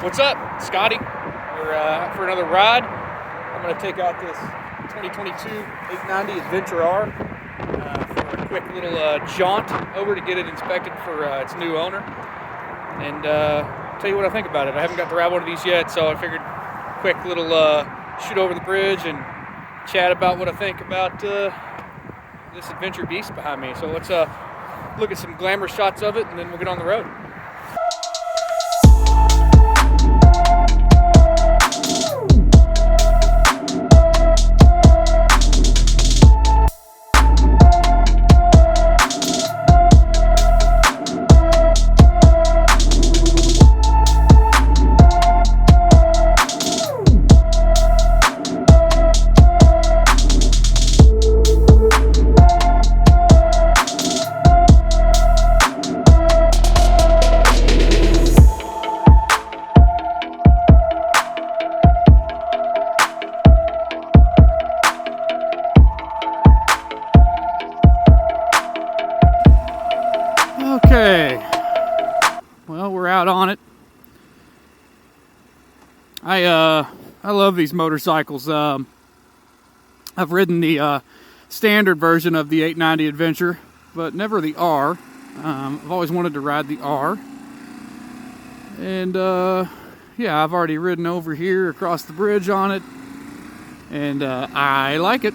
What's up? Scotty. We're out for another ride. I'm going to take out this 2022 890 Adventure R for a quick little jaunt over to get it inspected for its new owner. And tell you what I think about it. I haven't got to ride one of these yet, so I figured quick little shoot over the bridge and chat about what I think about this adventure beast behind me. So let's look at some glamour shots of it, and then we'll get on the road. Okay, well, we're out on it. I love these motorcycles. I've ridden the standard version of the 890 Adventure, but never the R. I've always wanted to ride the R. And yeah, I've already ridden over here across the bridge on it, and I like it,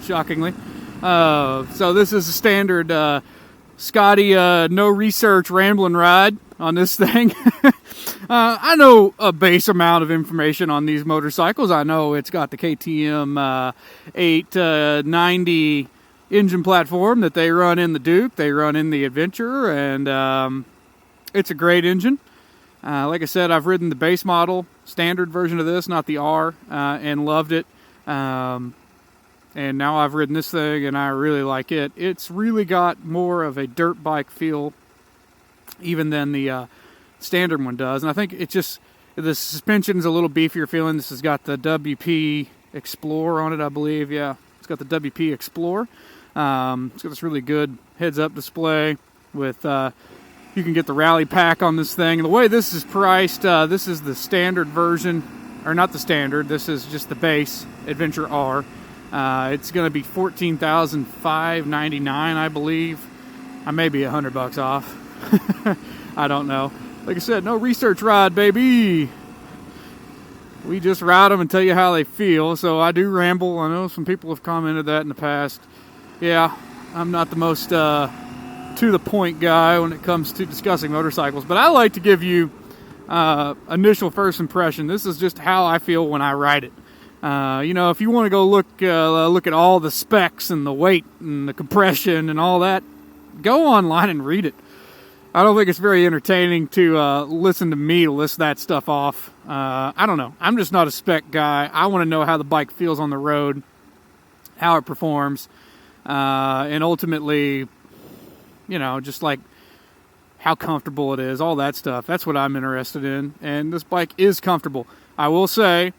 shockingly. So this is a standard Scotty, no research rambling ride on this thing. I know a base amount of information on these motorcycles. I know it's got the KTM 890 engine platform that they run in the Duke. They run in the Adventure, and it's a great engine. Like I said, I've ridden the base model, standard version of this, not the R, and loved it. And now I've ridden this thing, and I really like it. It's really got more of a dirt bike feel even than the standard one does. And I think it's just, the suspension's a little beefier feeling. This has got the WP Explorer on it, I believe. Yeah, it's got the WP Explorer. It's got this really good heads-up display with, you can get the rally pack on this thing. And the way this is priced, this is the standard version, or not the standard, this is just the base Adventure R. It's going to be $14,599, I believe. I may be $100 off. I don't know. Like I said, no research ride, baby. We just ride them and tell you how they feel. So I do ramble. I know some people have commented that in the past. Yeah, I'm not the most to the point guy when it comes to discussing motorcycles, but I like to give you initial first impression. This is just how I feel when I ride it. You know, if you want to go look at all the specs and the weight and the compression and all that, go online and read it. I don't think it's very entertaining to listen to me list that stuff off. I don't know. I'm just not a spec guy. I want to know how the bike feels on the road, how it performs, and ultimately, you know, just like how comfortable it is, all that stuff. That's what I'm interested in, and this bike is comfortable. I will say,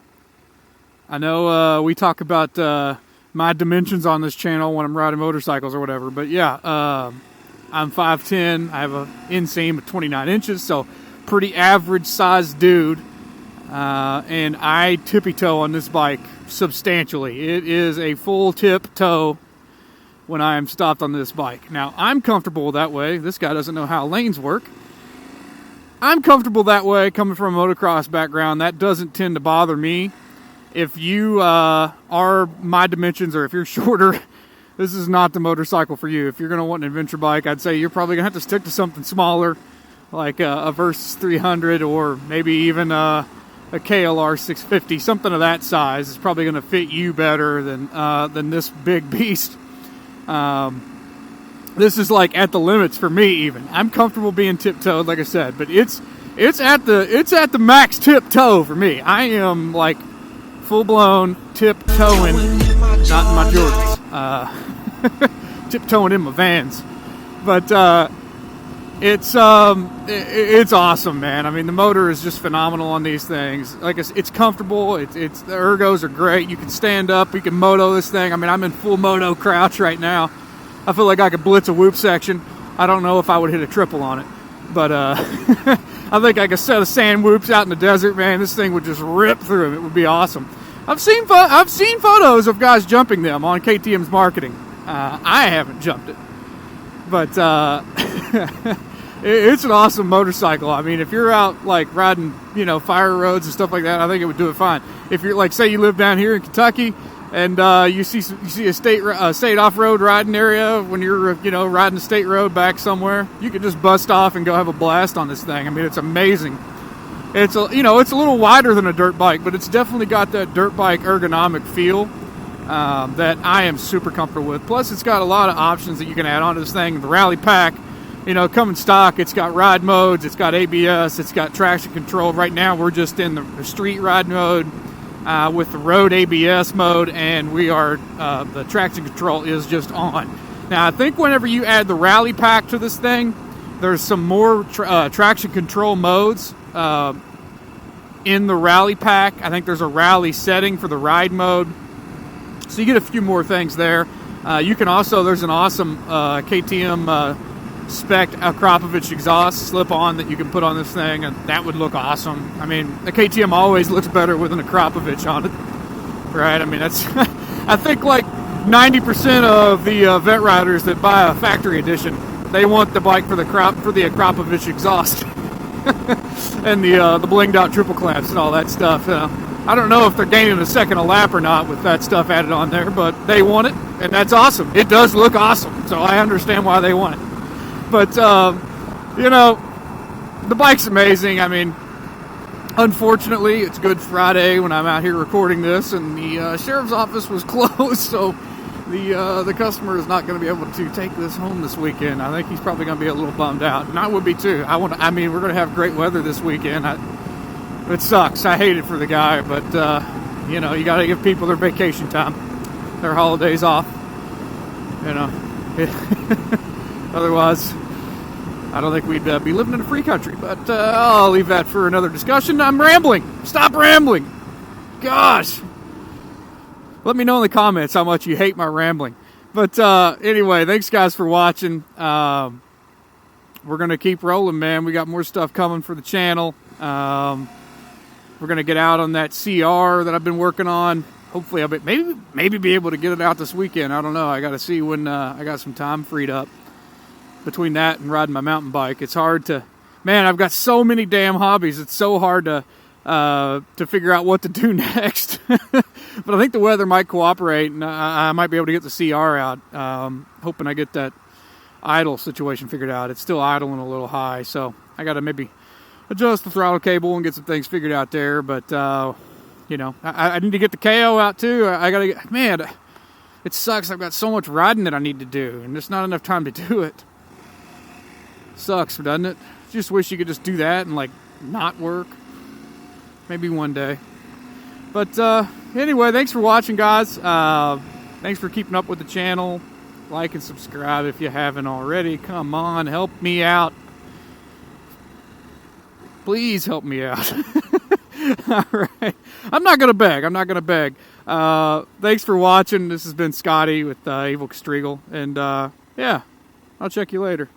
I know we talk about my dimensions on this channel when I'm riding motorcycles or whatever, but yeah, I'm 5'10", I have an inseam of 29 inches, so pretty average sized dude, and I tippy toe on this bike substantially. It is a full tip toe when I am stopped on this bike. Now, I'm comfortable that way. This guy doesn't know how lanes work. I'm comfortable that way coming from a motocross background. That doesn't tend to bother me. If you are my dimensions, or if you're shorter, this is not the motorcycle for you. If you're going to want an adventure bike, I'd say you're probably going to have to stick to something smaller, like a Versys 300, or maybe even a KLR 650. Something of that size is probably going to fit you better than this big beast. This is like at the limits for me. Even I'm comfortable being tip-toed, like I said, but it's at the max tip-toe for me. I am like full-blown tiptoeing, not in my Jordans, tiptoeing in my Vans, but it's awesome, man. I mean, the motor is just phenomenal on these things. Like it's comfortable. The ergos are great. You can stand up. You can moto this thing. I mean, I'm in full moto crouch right now. I feel like I could blitz a whoop section. I don't know if I would hit a triple on it, but I think like a set of sand whoops out in the desert, man, this thing would just rip through them. It would be awesome. I've seen photos of guys jumping them on KTM's marketing. I haven't jumped it, but it's an awesome motorcycle. I mean, if you're out like riding, fire roads and stuff like that, I think it would do it fine. If you're like, say you live down here in Kentucky and you see a state off-road riding area when you're riding a state road back somewhere, you could just bust off and go have a blast on this thing. I mean, it's amazing. It's a little wider than a dirt bike, but it's definitely got that dirt bike ergonomic feel that I am super comfortable with. Plus, it's got a lot of options that you can add onto this thing. The Rally Pack, coming stock, it's got ride modes, it's got ABS, it's got traction control. Right now, we're just in the street ride mode with the road ABS mode, and we are the traction control is just on. Now, I think whenever you add the Rally Pack to this thing, there's some more traction control modes in the Rally Pack. I think there's a rally setting for the ride mode, so you get a few more things there. You can also, there's an awesome KTM spec Akrapovic exhaust slip-on that you can put on this thing, and that would look awesome. I mean, the KTM always looks better with an Akrapovic on it, right? I mean, that's I think like 90% of the vet riders that buy a factory edition, they want the bike for the Akrapovic exhaust and the blinged out triple clamps and all that stuff. I don't know if they're gaining a second a lap or not with that stuff added on there, but they want it, and that's awesome. It does look awesome, so I understand why they want it. But, the bike's amazing. I mean, unfortunately, it's Good Friday when I'm out here recording this, and the sheriff's office was closed, so the customer is not going to be able to take this home this weekend. I think he's probably going to be a little bummed out, and I would be too. We're going to have great weather this weekend. It sucks. I hate it for the guy, but, you got to give people their vacation time, their holidays off, Otherwise, I don't think we'd be living in a free country, but I'll leave that for another discussion. I'm rambling. Stop rambling. Gosh. Let me know in the comments how much you hate my rambling. But anyway, thanks guys for watching. We're going to keep rolling, man. We got more stuff coming for the channel. We're going to get out on that CR that I've been working on. Hopefully I'll maybe be able to get it out this weekend. I don't know. I got to see when I got some time freed up. Between that and riding my mountain bike, it's hard to, man, I've got so many damn hobbies. It's so hard to figure out what to do next. But I think the weather might cooperate, and I might be able to get the CR out. Hoping I get that idle situation figured out. It's still idling a little high, so I got to maybe adjust the throttle cable and get some things figured out there. But, I need to get the KO out too. I got to get, man, it sucks. I've got so much riding that I need to do, and there's not enough time to do it. Sucks, doesn't it? Just wish you could just do that and like not work. Maybe one day. But anyway, thanks for watching, guys. Thanks for keeping up with the channel. Like and subscribe if you haven't already. Come on, help me out. Please help me out. All right. I'm not going to beg. Thanks for watching. This has been Scotty with Evil Striegel. And yeah, I'll check you later.